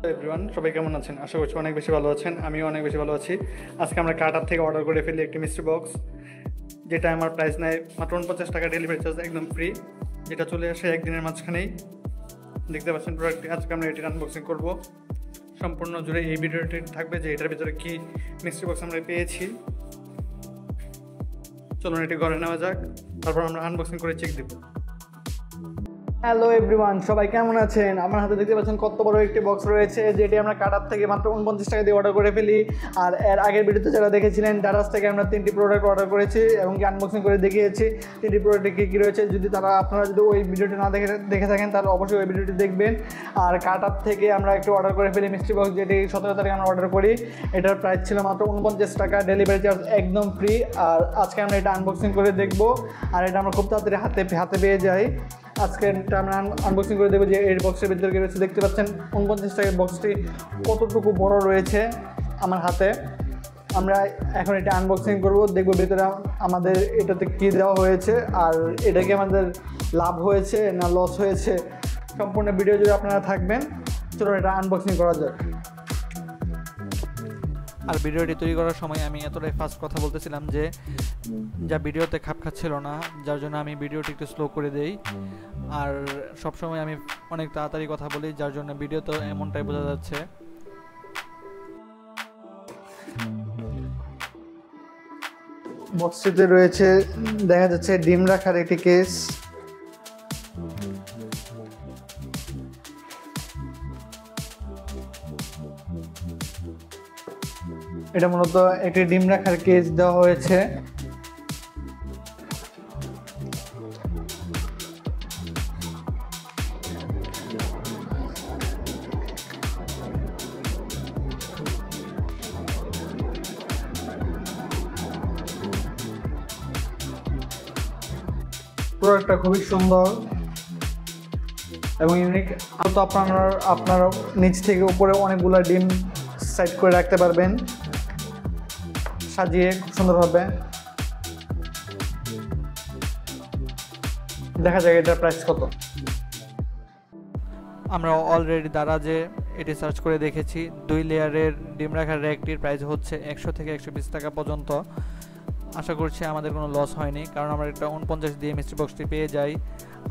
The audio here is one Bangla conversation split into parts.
এভরিওয়ান, সবাই কেমন আছেন? আশা করছি অনেক বেশি ভালো আছেন। আমিও অনেক বেশি ভালো আছি। আজকে আমরা কার্টার থেকে অর্ডার করে ফেলি একটি মিস্ট্রি বক্স, যেটা আমার প্রাইস নেয় মাত্র 49 টাকা, ডেলিভারি চার্জ একদম ফ্রি, যেটা চলে আসে একদিনের মাঝখানেই। দেখতে পাচ্ছেন প্রোডাক্টটি। আজকে আমরা এটির আনবক্সিং করব। সম্পূর্ণ জুড়ে এই ভিডিওটি থাকবে যে এটার ভিতরে কি মিস্ট্রি বক্স আমরা পেয়েছি। চলুন এটি ঘরে নেওয়া যাক, তারপর আমরা আনবক্সিং করে চেক দেবো। হ্যালো এভরিওয়ান, সবাই কেমন আছেন? আমার হাতে দেখতে পাচ্ছেন কত বড় একটি বক্স রয়েছে, যেটি আমরা কাটার থেকে মাত্র 49 টাকা দিয়ে অর্ডার করে ফেলি। আর এর আগের ভিডিওতে যারা দেখেছিলেন, ডারাস থেকে আমরা 3টি প্রোডাক্ট অর্ডার করেছি এবং কি আনবক্সিং করে দেখিয়েছি 3টি প্রোডাক্টে কী কী রয়েছে। যদি আপনারা যদি ওই ভিডিওটি না দেখে থাকেন তাহলে অবশ্যই ওই ভিডিওটি দেখবেন। আর কাটার থেকে আমরা একটু অর্ডার করে ফেলি মিস্ট্রি বক্স, যেটি 17 তারিখে আমরা অর্ডার করি। এটার প্রাইস ছিল মাত্র 49 টাকা, ডেলিভারি চার্জ একদম ফ্রি। আর আজকে আমরা এটা আনবক্সিং করে দেখব, আর এটা আমরা খুব তাড়াতাড়ি হাতে পেয়ে যাই। আজকে আমরা আনবক্সিং করে দেবো যে এই বক্সের ভিতরে রয়েছে। দেখতে পাচ্ছেন 49 টাকার বক্সটি কতটুকু বড় রয়েছে আমার হাতে। আমরা এখন এটা আনবক্সিং করব, দেখবো ভিতরে আমাদের এটাতে কী দেওয়া হয়েছে, আর এটা কি আমাদের লাভ হয়েছে না লস হয়েছে। সম্পূর্ণ ভিডিও যদি আপনারা থাকবেন, চলুন এটা আনবক্সিং করা যাক। আর ভিডিওটি তৈরি করার সময় আমি এতটাই ফাস্ট কথা বলতেছিলাম যে যা ভিডিওতে খাপ খাচ্ছিল না, যার জন্য আমি ভিডিওটি একটু স্লো করে দেই। আর সবসময় আমি অনেক তাড়াতাড়ি কথা বলি, যার জন্য ভিডিওতে এমনটাই বোঝা যাচ্ছে। বক্সটিতে রয়েছে দেখা যাচ্ছে ডিম রাখার একটি কেস। এটা মূলত একটি ডিম রাখার কেস দেওয়া হয়েছে। প্রোডাক্টটা খুবই সুন্দর এবং ইউনিক। তো আপনারা নিচ থেকে উপরে অনেকগুলো ডিম সাইড করে রাখতে পারবেন, সাজিয়ে খুব সুন্দরভাবে। দেখা যায় এটার প্রাইস কত। আমরা অলরেডি দারাজে এটি সার্চ করে দেখেছি। 2 লেয়ারের ডিম রাখার র্যাকটির প্রাইস হচ্ছে 100 থেকে 120 টাকা পর্যন্ত। আশা করছি আমাদের কোনো লস হয়নি, কারণ আমরা এটা 49 দিয়ে মিস্ট্রি বক্সটি পেয়ে যাই।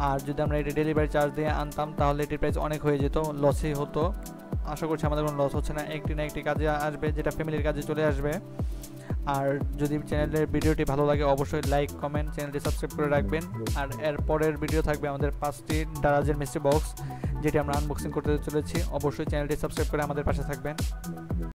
আর যদি আমরা এটি ডেলিভারি চার্জ দিয়ে আনতাম তাহলে এটির প্রাইস অনেক হয়ে যেত, লসই হতো। আশা করছি আমাদের কোনো লস হচ্ছে না, একটি না একটি কাজে আসবে, যেটা ফ্যামিলির কাজে চলে আসবে। আর যদি চ্যানেলের ভিডিওটি ভালো লাগে অবশ্যই লাইক, কমেন্ট, চ্যানেলটি সাবস্ক্রাইব করে রাখবেন। আর এর পরের ভিডিও থাকবে আমাদের 5টি দারাজের মিস্ট্রি বক্স, যেটি আমরা আনবক্সিং করতে চলেছি। অবশ্যই চ্যানেলটি সাবস্ক্রাইব করে আমাদের পাশে থাকবেন।